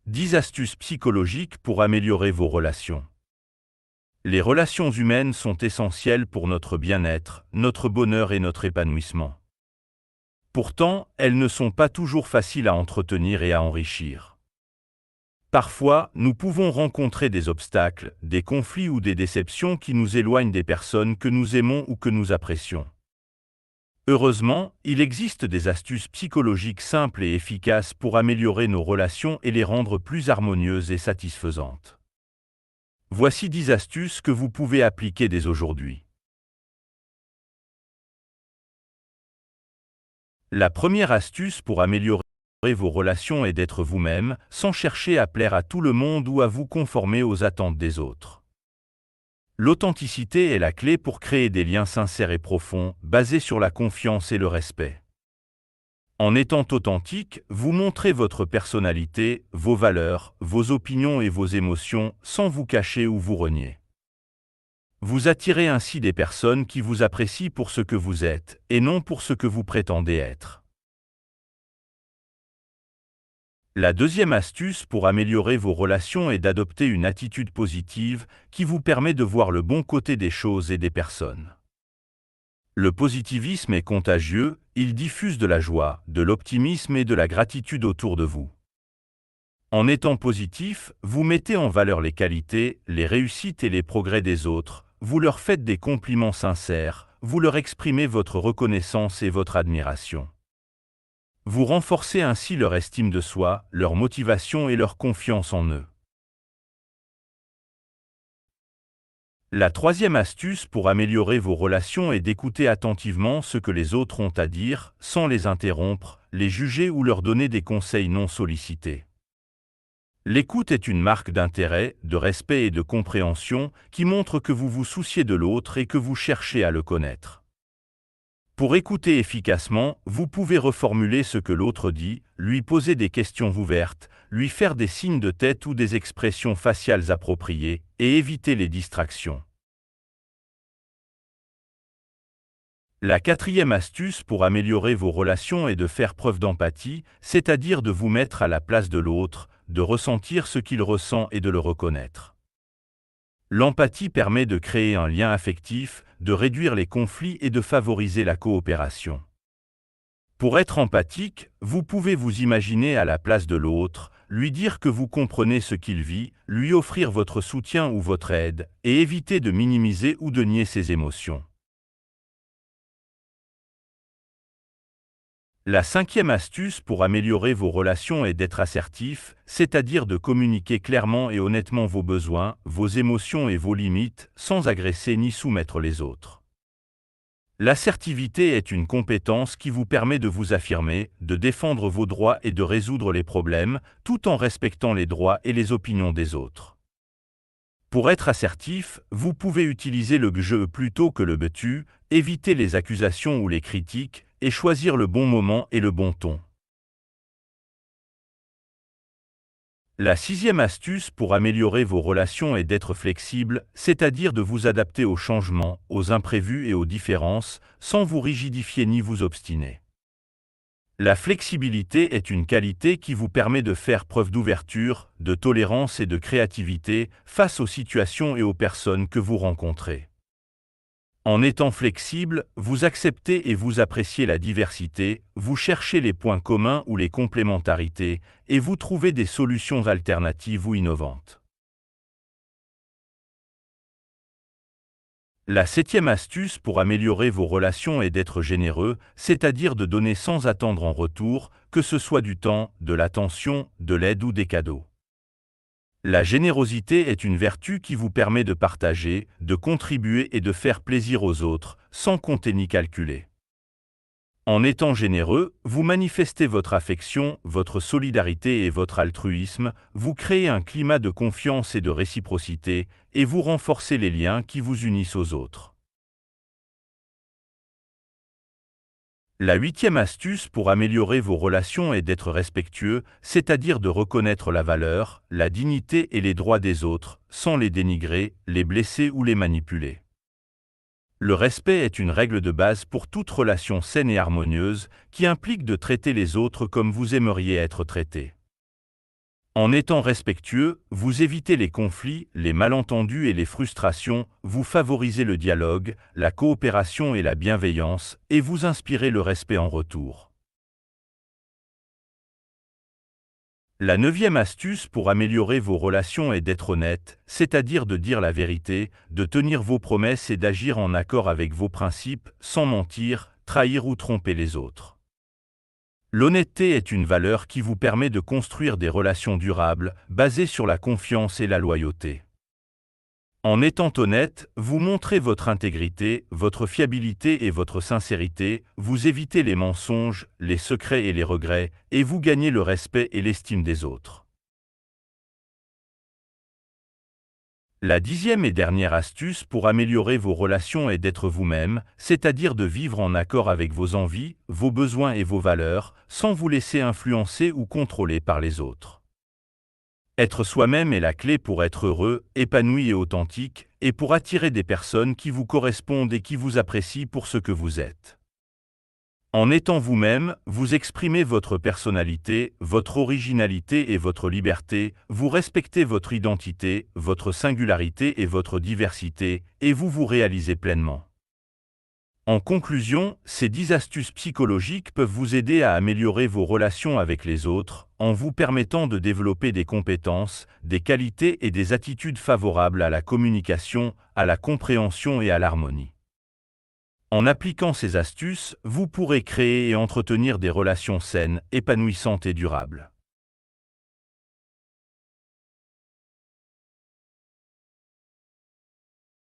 10 astuces psychologiques pour améliorer vos relations. Les relations humaines sont essentielles pour notre bien-être, notre bonheur et notre épanouissement. Pourtant, elles ne sont pas toujours faciles à entretenir et à enrichir. Parfois, nous pouvons rencontrer des obstacles, des conflits ou des déceptions qui nous éloignent des personnes que nous aimons ou que nous apprécions. Heureusement, il existe des astuces psychologiques simples et efficaces pour améliorer nos relations et les rendre plus harmonieuses et satisfaisantes. Voici 10 astuces que vous pouvez appliquer dès aujourd'hui. La première astuce pour améliorer vos relations est d'être vous-même, sans chercher à plaire à tout le monde ou à vous conformer aux attentes des autres. L'authenticité est la clé pour créer des liens sincères et profonds, basés sur la confiance et le respect. En étant authentique, vous montrez votre personnalité, vos valeurs, vos opinions et vos émotions, sans vous cacher ou vous renier. Vous attirez ainsi des personnes qui vous apprécient pour ce que vous êtes, et non pour ce que vous prétendez être. La deuxième astuce pour améliorer vos relations est d'adopter une attitude positive qui vous permet de voir le bon côté des choses et des personnes. Le positivisme est contagieux, il diffuse de la joie, de l'optimisme et de la gratitude autour de vous. En étant positif, vous mettez en valeur les qualités, les réussites et les progrès des autres, vous leur faites des compliments sincères, vous leur exprimez votre reconnaissance et votre admiration. Vous renforcez ainsi leur estime de soi, leur motivation et leur confiance en eux. La troisième astuce pour améliorer vos relations est d'écouter attentivement ce que les autres ont à dire, sans les interrompre, les juger ou leur donner des conseils non sollicités. L'écoute est une marque d'intérêt, de respect et de compréhension qui montre que vous vous souciez de l'autre et que vous cherchez à le connaître. Pour écouter efficacement, vous pouvez reformuler ce que l'autre dit, lui poser des questions ouvertes, lui faire des signes de tête ou des expressions faciales appropriées, et éviter les distractions. La quatrième astuce pour améliorer vos relations est de faire preuve d'empathie, c'est-à-dire de vous mettre à la place de l'autre, de ressentir ce qu'il ressent et de le reconnaître. L'empathie permet de créer un lien affectif, de réduire les conflits et de favoriser la coopération. Pour être empathique, vous pouvez vous imaginer à la place de l'autre, lui dire que vous comprenez ce qu'il vit, lui offrir votre soutien ou votre aide, et éviter de minimiser ou de nier ses émotions. La cinquième astuce pour améliorer vos relations est d'être assertif, c'est-à-dire de communiquer clairement et honnêtement vos besoins, vos émotions et vos limites, sans agresser ni soumettre les autres. L'assertivité est une compétence qui vous permet de vous affirmer, de défendre vos droits et de résoudre les problèmes, tout en respectant les droits et les opinions des autres. Pour être assertif, vous pouvez utiliser le je plutôt que le tu, éviter les accusations ou les critiques, et choisir le bon moment et le bon ton. La sixième astuce pour améliorer vos relations est d'être flexible, c'est-à-dire de vous adapter aux changements, aux imprévus et aux différences, sans vous rigidifier ni vous obstiner. La flexibilité est une qualité qui vous permet de faire preuve d'ouverture, de tolérance et de créativité face aux situations et aux personnes que vous rencontrez. En étant flexible, vous acceptez et vous appréciez la diversité, vous cherchez les points communs ou les complémentarités, et vous trouvez des solutions alternatives ou innovantes. La septième astuce pour améliorer vos relations est d'être généreux, c'est-à-dire de donner sans attendre en retour, que ce soit du temps, de l'attention, de l'aide ou des cadeaux. La générosité est une vertu qui vous permet de partager, de contribuer et de faire plaisir aux autres, sans compter ni calculer. En étant généreux, vous manifestez votre affection, votre solidarité et votre altruisme, vous créez un climat de confiance et de réciprocité, et vous renforcez les liens qui vous unissent aux autres. La huitième astuce pour améliorer vos relations est d'être respectueux, c'est-à-dire de reconnaître la valeur, la dignité et les droits des autres, sans les dénigrer, les blesser ou les manipuler. Le respect est une règle de base pour toute relation saine et harmonieuse, qui implique de traiter les autres comme vous aimeriez être traités. En étant respectueux, vous évitez les conflits, les malentendus et les frustrations, vous favorisez le dialogue, la coopération et la bienveillance, et vous inspirez le respect en retour. La 9e astuce pour améliorer vos relations est d'être honnête, c'est-à-dire de dire la vérité, de tenir vos promesses et d'agir en accord avec vos principes, sans mentir, trahir ou tromper les autres. L'honnêteté est une valeur qui vous permet de construire des relations durables, basées sur la confiance et la loyauté. En étant honnête, vous montrez votre intégrité, votre fiabilité et votre sincérité, vous évitez les mensonges, les secrets et les regrets, et vous gagnez le respect et l'estime des autres. La 10e et dernière astuce pour améliorer vos relations est d'être vous-même, c'est-à-dire de vivre en accord avec vos envies, vos besoins et vos valeurs, sans vous laisser influencer ou contrôler par les autres. Être soi-même est la clé pour être heureux, épanoui et authentique, et pour attirer des personnes qui vous correspondent et qui vous apprécient pour ce que vous êtes. En étant vous-même, vous exprimez votre personnalité, votre originalité et votre liberté, vous respectez votre identité, votre singularité et votre diversité, et vous vous réalisez pleinement. En conclusion, ces 10 astuces psychologiques peuvent vous aider à améliorer vos relations avec les autres, en vous permettant de développer des compétences, des qualités et des attitudes favorables à la communication, à la compréhension et à l'harmonie. En appliquant ces astuces, vous pourrez créer et entretenir des relations saines, épanouissantes et durables.